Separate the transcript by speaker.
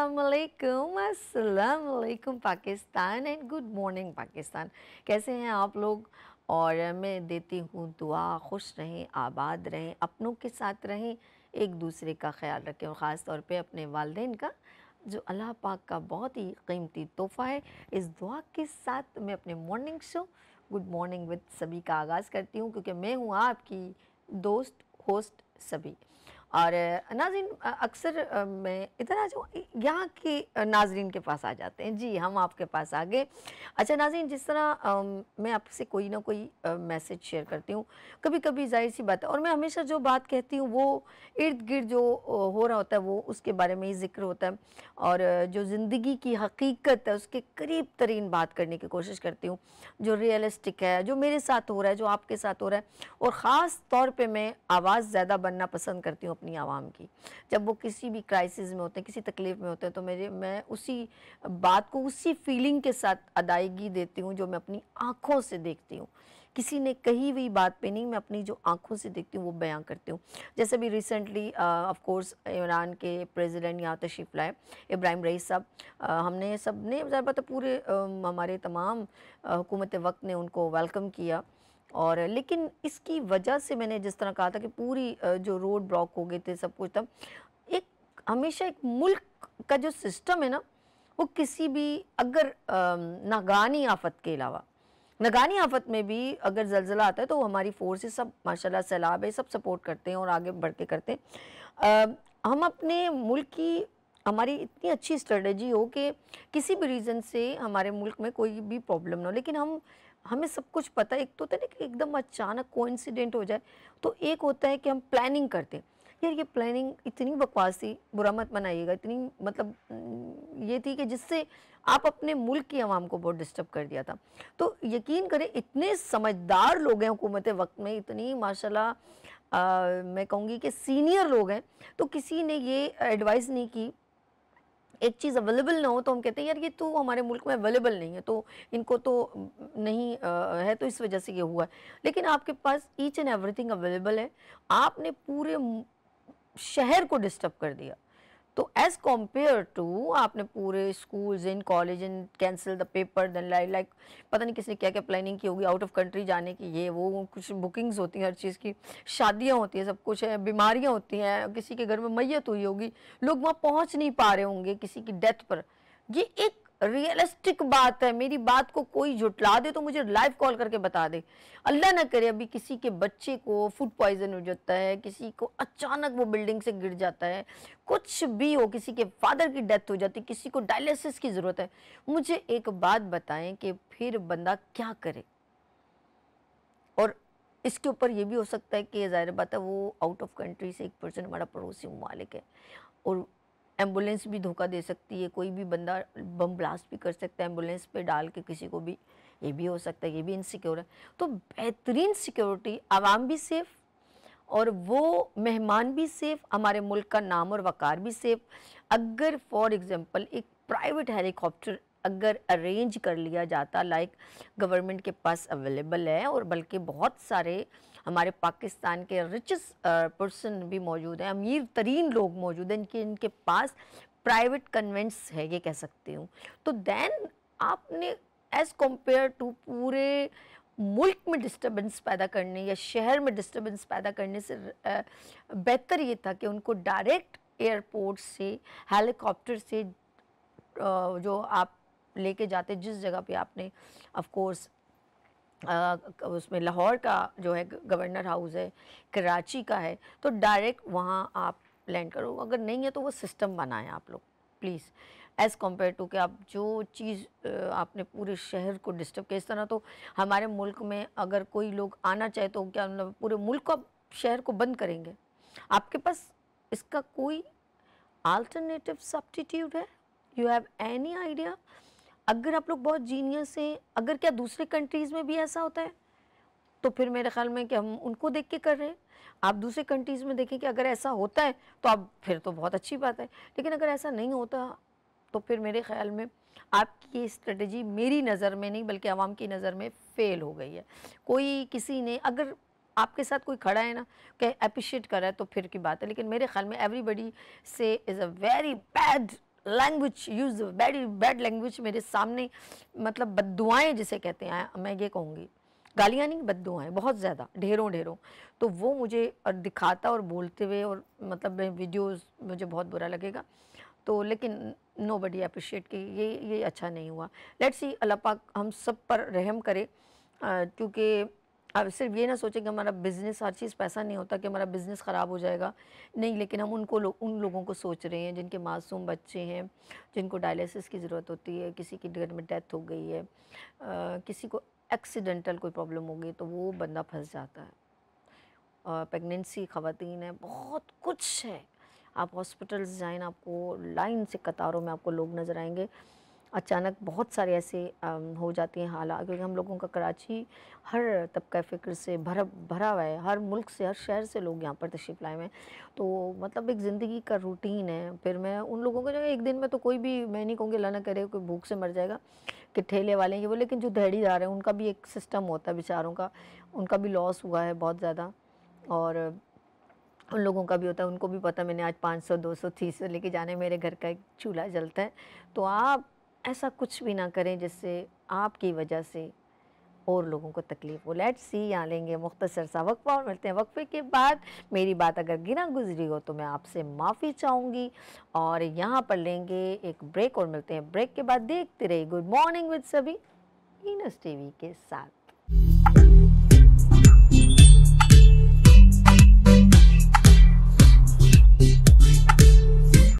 Speaker 1: अस्सलाम वालेकुम Pakistan and good morning Pakistan. कैसे हैं आप लोग? और मैं देती हूँ दुआ, खुश रहें, आबाद रहें, अपनों के साथ रहें, एक दूसरे का ख्याल रखें और ख़ास तौर पे अपने वालिदैन का, जो अल्लाह पाक का बहुत ही कीमती तोहफ़ा है। इस दुआ के साथ मैं अपने morning show good morning with सभी का आगाज़ करती हूँ, क्योंकि मैं हूँ आपकी दोस्त होस्ट सभी। और नाज़रीन, अक्सर मैं इधर आ जाऊँ, यहाँ के नाज़रीन के पास आ जाते हैं। जी, हम आपके पास आ गए। अच्छा नाज़रीन, जिस तरह मैं आपसे कोई ना कोई मैसेज शेयर करती हूँ, कभी कभी जाहिर सी बात है, और मैं हमेशा जो बात कहती हूँ वो इर्द गिर्द जो हो रहा होता है वो उसके बारे में ही जिक्र होता है, और जो ज़िंदगी की हकीकत है उसके करीब तरीन बात करने की कोशिश करती हूँ, जो रियलिस्टिक है, जो मेरे साथ हो रहा है, जो आपके साथ हो रहा है। और ख़ास तौर पे मैं आवाज़ ज़्यादा बनना पसंद करती हूँ अपनी आवाम की। जब वो किसी भी क्राइसिस में होते हैं, किसी तकलीफ़ में होते हैं, तो मैं उसी बात को उसी फीलिंग के साथ अदायगी देती हूँ जो मैं अपनी आँखों से देखती हूँ। किसी ने कही हुई बात पे नहीं, मैं अपनी जो आँखों से देखती हूँ वो बयां करती हूँ। जैसे अभी रिसेंटली ऑफ कोर्स ईरान के प्रेसिडेंट यहाँ तशरीफ़ लाए, इब्राहिम रईस साहब। हमने सब ने ज़ाहिर बात है पूरे हमारे तमाम हुकूमत वक्त ने उनको वेलकम किया। और लेकिन इसकी वजह से मैंने जिस तरह कहा था कि पूरी जो रोड ब्लॉक हो गए थे, सब कुछ था। एक हमेशा एक मुल्क का जो सिस्टम है ना, वो किसी भी अगर नागानी आफत के अलावा, नागानी आफत में भी अगर ज़लज़ला आता है तो हमारी फोर्सेस सब माशाल्लाह, सैलाब है, सब सपोर्ट करते हैं और आगे बढ़ के करते हैं। हम अपने मुल्क की, हमारी इतनी अच्छी स्ट्रेटजी हो कि किसी भी रीज़न से हमारे मुल्क में कोई भी प्रॉब्लम ना हो, लेकिन हमें सब कुछ पता है। एक तो होता है ना कि एकदम अचानक कोइंसिडेंट हो जाए, तो एक होता है कि हम प्लानिंग करते हैं। यार ये प्लानिंग इतनी बकवास थी, बुरा मत मनाइएगा, इतनी मतलब ये थी कि जिससे आप अपने मुल्क की आवाम को बहुत डिस्टर्ब कर दिया था। तो यकीन करें, इतने समझदार लोग हैं हुकूमत वक्त में, इतनी माशाल्लाह मैं कहूँगी कि सीनियर लोग हैं, तो किसी ने ये एडवाइस नहीं की। एक चीज़ अवेलेबल ना हो तो हम कहते हैं यार ये तो हमारे मुल्क में अवेलेबल नहीं है, तो इनको तो नहीं है, तो इस वजह से ये हुआ है। लेकिन आपके पास ईच एंड एवरीथिंग अवेलेबल है, आपने पूरे शहर को डिस्टर्ब कर दिया। तो एज़ कम्पेयर टू आपने पूरे schools in college in cancel the paper, then like पता नहीं किसने क्या क्या प्लानिंग की होगी, आउट ऑफ कंट्री जाने की, ये वो कुछ बुकिंग्स होती हैं हर चीज़ की, शादियां होती हैं, सब कुछ है, बीमारियां होती हैं, किसी के घर में मैयत हुई होगी, लोग वहाँ पहुँच नहीं पा रहे होंगे किसी की डेथ पर। ये एक रियलिस्टिक बात है। मेरी बात को कोई झुटला दे तो मुझे लाइव कॉल करके बता दे। अल्लाह ना करे अभी किसी के बच्चे को फूड पॉइजन हो जाता है, किसी को अचानक वो बिल्डिंग से गिर जाता है, कुछ भी हो, किसी के फादर की डेथ हो जाती है, किसी को डायलिसिस की ज़रूरत है। मुझे एक बात बताएं कि फिर बंदा क्या करे? और इसके ऊपर ये भी हो सकता है कि ज़ाहिर बात है वो आउट ऑफ कंट्री से एक पर्सन हमारा पड़ोसी ममालिक है, और एम्बुलेंस भी धोखा दे सकती है, कोई भी बंदा बम ब्लास्ट भी कर सकता है एम्बुलेंस पे डाल के किसी को भी, ये भी हो सकता है, ये भी इनसिक्योर है। तो बेहतरीन सिक्योरिटी, आवाम भी सेफ़ और वो मेहमान भी सेफ़, हमारे मुल्क का नाम और वक़ार भी सेफ़। अगर फॉर एग्ज़ाम्पल एक प्राइवेट हेलीकॉप्टर अगर अरेंज कर लिया जाता, लाइक गवर्नमेंट के पास अवेलेबल है, और बल्कि बहुत सारे हमारे पाकिस्तान के रिचेस्ट पर्सन भी मौजूद हैं, अमीर तरीन लोग मौजूद हैं, इनके पास प्राइवेट कन्वेंट्स है, ये कह सकती हूँ। तो देन आपने एज़ कम्पेयर टू पूरे मुल्क में डिस्टर्बेंस पैदा करने या शहर में डिस्टर्बेंस पैदा करने से बेहतर ये था कि उनको डायरेक्ट एयरपोर्ट से, हेलीकॉप्टर से जो आप लेके जाते जिस जगह पे आपने ऑफ कोर्स उसमें लाहौर का जो है गवर्नर हाउस है, कराची का है, तो डायरेक्ट वहाँ आप लैंड करो। अगर नहीं है तो वो सिस्टम बनाएं आप लोग प्लीज़, एज़ कम्पेयर टू कि आप जो चीज़ आपने पूरे शहर को डिस्टर्ब किया। इस तरह तो हमारे मुल्क में अगर कोई लोग आना चाहे तो क्या मतलब पूरे मुल्क को, शहर को बंद करेंगे? आपके पास इसका कोई अल्टरनेटिव सब्स्टिट्यूट है? You have any idea? अगर आप लोग बहुत जीनियस हैं, अगर क्या दूसरे कंट्रीज़ में भी ऐसा होता है, तो फिर मेरे ख़्याल में कि हम उनको देख के कर रहे हैं। आप दूसरे कंट्रीज़ में देखें कि अगर ऐसा होता है तो अब फिर तो बहुत अच्छी बात है, लेकिन अगर ऐसा नहीं होता तो फिर मेरे ख़्याल में आपकी ये स्ट्रेटजी मेरी नज़र में नहीं बल्कि आवाम की नज़र में फ़ेल हो गई है। कोई किसी ने अगर आपके साथ कोई खड़ा है ना कि एप्रिशिएट कर रहा है तो फिर की बात है, लेकिन मेरे ख़्याल में एवरीबडी से is a very bad language use, very bad language मेरे सामने, मतलब बद्दुआएँ जिसे कहते हैं, मैं ये कहूँगी, गालियाँ नहीं बद्दुआएँ बहुत ज़्यादा, ढेरों ढेरों। तो वो मुझे दिखाता और बोलते हुए, और मतलब वीडियोज़ मुझे बहुत बुरा लगेगा। तो लेकिन नोबडी अप्रिशिएट कि ये अच्छा नहीं हुआ। लेट्स सी, अल्लाह पाक हम सब पर रहम करे, क्योंकि अब सिर्फ ये ना सोचें कि हमारा बिज़नेस, हर चीज़ पैसा नहीं होता कि हमारा बिज़नेस ख़राब हो जाएगा। नहीं, लेकिन हम उन लोगों को सोच रहे हैं जिनके मासूम बच्चे हैं, जिनको डायलिसिस की ज़रूरत होती है, किसी की घर में डेथ हो गई है, किसी को एक्सीडेंटल कोई प्रॉब्लम हो गई, तो वो बंदा फँस जाता है। प्रेगनेंसी ख़वातीन है, बहुत कुछ है। आप हॉस्पिटल्स जाएँ ना, आपको लाइन से कतारों में आपको लोग नज़र आएँगे। अचानक बहुत सारे ऐसे हो जाती हैं हालात, क्योंकि हम लोगों का कराची हर तबका फ़िक्र से भरा भरा हुआ है, हर मुल्क से, हर शहर से लोग यहाँ पर तशरीफ़ लाए हुए हैं। तो मतलब एक ज़िंदगी का रूटीन है। फिर मैं उन लोगों को जो है, एक दिन में तो कोई भी, मैं नहीं कहूँगी अल्लाह ना करे कोई भूख से मर जाएगा, कि ठेले वाले हैं ये वो, लेकिन जो दिहाड़ीदार हैं उनका भी एक सिस्टम होता है बेचारों का, उनका भी लॉस हुआ है बहुत ज़्यादा। और उन लोगों का भी होता है, उनको भी पता है मैंने आज 500 200 300 लेके जाने हैं, मेरे घर का एक चूल्हा जलता है। तो आप ऐसा कुछ भी ना करें जिससे आपकी वजह से और लोगों को तकलीफ़ हो। लेट्स सी, यहाँ लेंगे मुख्तसर सा वक्फ़ा और मिलते हैं वक्फ़े के बाद। मेरी बात अगर गिना गुज़री हो तो मैं आपसे माफ़ी चाहूँगी, और यहाँ पर लेंगे एक ब्रेक और मिलते हैं ब्रेक के बाद। देखते रहिए गुड मॉर्निंग विद सभी वीनस टीवी के साथ।